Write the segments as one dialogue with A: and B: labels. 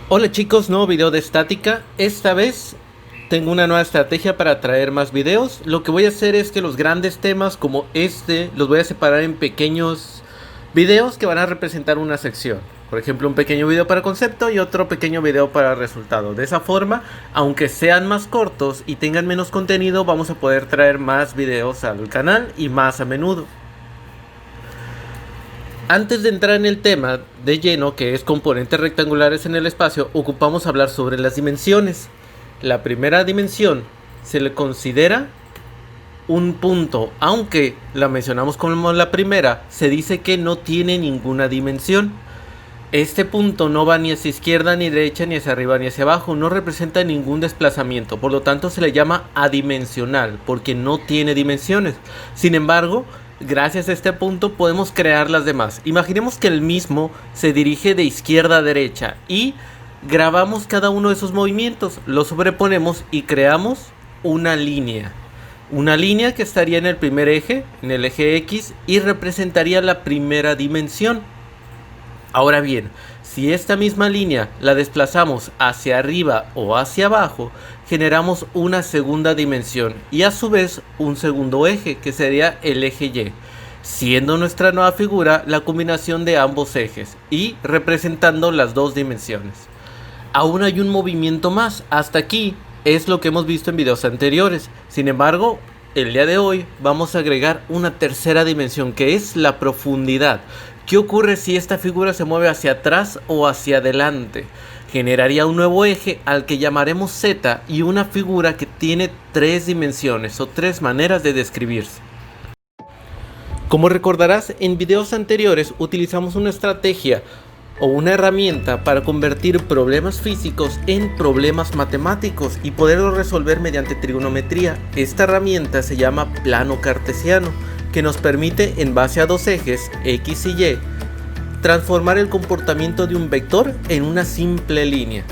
A: Hola chicos, nuevo video de estática. Esta vez tengo una nueva estrategia para traer más videos. Lo que voy a hacer es que los grandes temas como este los voy a separar en pequeños videos que van a representar una sección. Por ejemplo, un pequeño video para concepto y otro pequeño video para resultado. De esa forma, aunque sean más cortos y tengan menos contenido, vamos a poder traer más videos al canal y más a menudo. Antes de entrar en el tema de lleno, que es componentes rectangulares en el espacio, ocupamos hablar sobre las dimensiones. La primera dimensión se le considera un punto, aunque la mencionamos como la primera, se dice que no tiene ninguna dimensión. Este punto no va ni hacia izquierda ni derecha, ni hacia arriba ni hacia abajo, no representa ningún desplazamiento, por lo tanto se le llama adimensional, porque no tiene dimensiones. Sin embargo, gracias a este punto podemos crear las demás. Imaginemos que el mismo se dirige de izquierda a derecha y grabamos cada uno de esos movimientos, lo sobreponemos y creamos una línea. Una línea que estaría en el primer eje, en el eje X, y representaría la primera dimensión. Ahora bien, si esta misma línea la desplazamos hacia arriba o hacia abajo, generamos una segunda dimensión y a su vez un segundo eje, que sería el eje Y, siendo nuestra nueva figura la combinación de ambos ejes y representando las dos dimensiones. Aún hay un movimiento más, hasta aquí es lo que hemos visto en videos anteriores. Sin embargo, el día de hoy vamos a agregar una tercera dimensión, que es la profundidad. ¿Qué ocurre si esta figura se mueve hacia atrás o hacia adelante? Generaría un nuevo eje al que llamaremos Z y una figura que tiene tres dimensiones o tres maneras de describirse. Como recordarás, en videos anteriores utilizamos una estrategia o una herramienta para convertir problemas físicos en problemas matemáticos y poderlos resolver mediante trigonometría. Esta herramienta se llama plano cartesiano, que nos permite, en base a dos ejes, X y Y, transformar el comportamiento de un vector en una simple línea.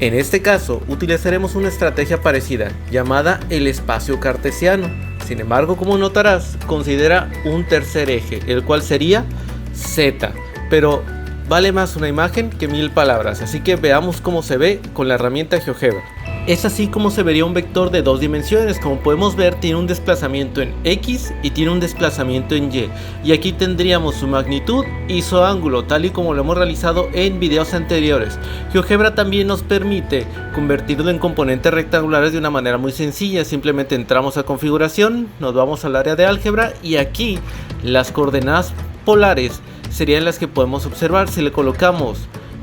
A: En este caso, utilizaremos una estrategia parecida, llamada el espacio cartesiano. Sin embargo, como notarás, considera un tercer eje, el cual sería Z, pero vale más una imagen que 1000 palabras, así que veamos cómo se ve con la herramienta GeoGebra. Es así como se vería un vector de dos dimensiones. Como podemos ver, tiene un desplazamiento en X y tiene un desplazamiento en Y. Y aquí tendríamos su magnitud y su ángulo, tal y como lo hemos realizado en videos anteriores. GeoGebra también nos permite convertirlo en componentes rectangulares de una manera muy sencilla. Simplemente entramos a configuración, nos vamos al área de álgebra y aquí las coordenadas polares serían las que podemos observar. Si le colocamos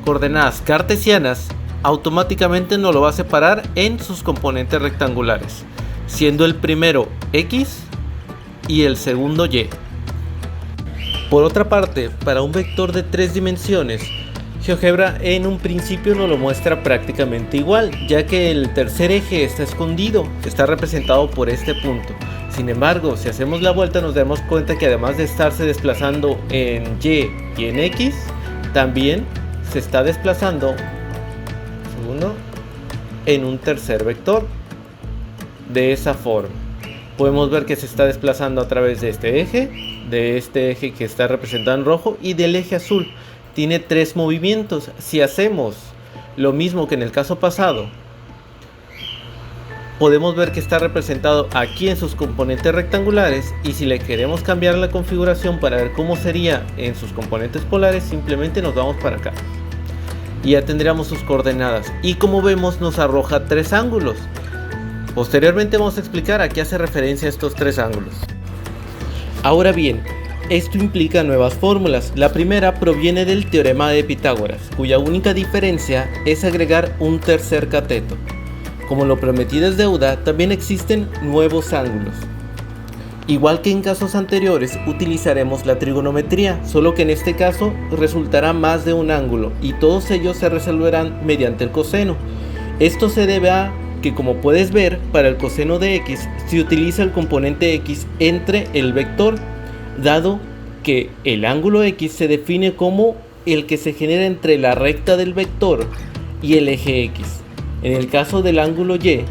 A: coordenadas cartesianas, automáticamente nos lo va a separar en sus componentes rectangulares, siendo el primero X y el segundo Y. Por otra parte, para un vector de tres dimensiones, GeoGebra en un principio nos lo muestra prácticamente igual, ya que el tercer eje está escondido, está representado por este punto. Sin embargo, si hacemos la vuelta nos damos cuenta que además de estarse desplazando en Y y en X, también se está desplazando en un tercer vector. De esa forma podemos ver que se está desplazando a través de este eje que está representado en rojo y del eje azul. Tiene tres movimientos. Si hacemos lo mismo que en el caso pasado, podemos ver que está representado aquí en sus componentes rectangulares, y si le queremos cambiar la configuración para ver cómo sería en sus componentes polares, simplemente nos vamos para acá y ya tendríamos sus coordenadas, y como vemos nos arroja tres ángulos. Posteriormente vamos a explicar a qué hace referencia estos tres ángulos. Ahora bien, esto implica nuevas fórmulas. La primera proviene del teorema de Pitágoras, cuya única diferencia es agregar un tercer cateto. Como lo prometido es deuda, también existen nuevos ángulos. Igual que en casos anteriores, utilizaremos la trigonometría, solo que en este caso resultará más de un ángulo y todos ellos se resolverán mediante el coseno. Esto se debe a que, como puedes ver, para el coseno de X se utiliza el componente X entre el vector, dado que el ángulo X se define como el que se genera entre la recta del vector y el eje X. En el caso del ángulo Y,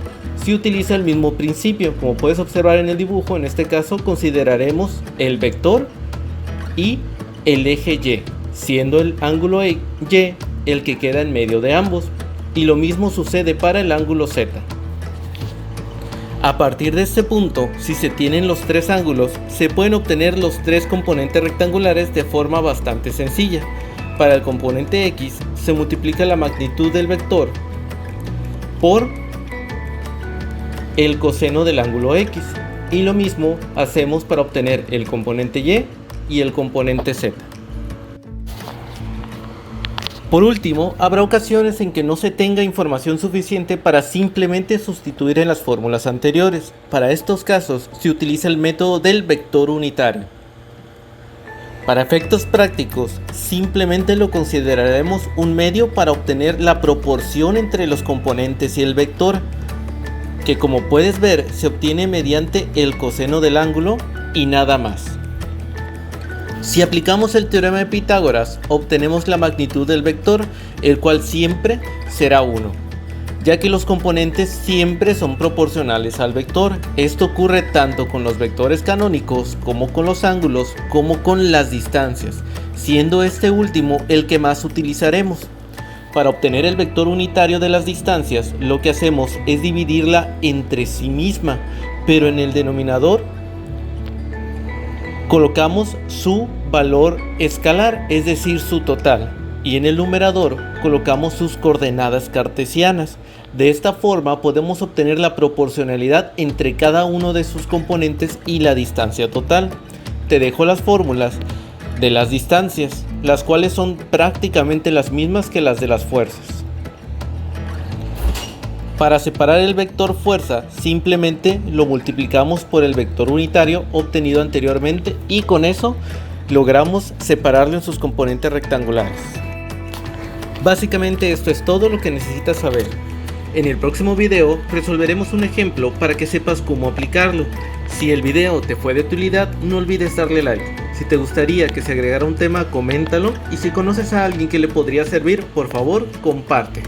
A: se utiliza el mismo principio. Como puedes observar en el dibujo, en este caso consideraremos el vector y el eje Y, siendo el ángulo Y el que queda en medio de ambos, y lo mismo sucede para el ángulo Z. A partir de este punto, si se tienen los tres ángulos, se pueden obtener los tres componentes rectangulares de forma bastante sencilla. Para el componente X se multiplica la magnitud del vector por el coseno del ángulo X, y lo mismo hacemos para obtener el componente Y y el componente Z. Por último, habrá ocasiones en que no se tenga información suficiente para simplemente sustituir en las fórmulas anteriores. Para estos casos se utiliza el método del vector unitario. Para efectos prácticos, simplemente lo consideraremos un medio para obtener la proporción entre los componentes y el vector, que como puedes ver se obtiene mediante el coseno del ángulo y nada más. Si aplicamos el teorema de Pitágoras, obtenemos la magnitud del vector, el cual siempre será 1, ya que los componentes siempre son proporcionales al vector. Esto ocurre tanto con los vectores canónicos como con los ángulos, como con las distancias, siendo este último el que más utilizaremos. Para obtener el vector unitario de las distancias, lo que hacemos es dividirla entre sí misma, pero en el denominador colocamos su valor escalar, es decir, su total, y en el numerador colocamos sus coordenadas cartesianas. De esta forma podemos obtener la proporcionalidad entre cada uno de sus componentes y la distancia total. Te dejo las fórmulas de las distancias, las cuales son prácticamente las mismas que las de las fuerzas. Para separar el vector fuerza, simplemente lo multiplicamos por el vector unitario obtenido anteriormente, y con eso logramos separarlo en sus componentes rectangulares. Básicamente esto es todo lo que necesitas saber. En el próximo video resolveremos un ejemplo para que sepas cómo aplicarlo. Si el video te fue de utilidad, no olvides darle like. Si te gustaría que se agregara un tema, coméntalo, y si conoces a alguien que le podría servir, por favor, comparte.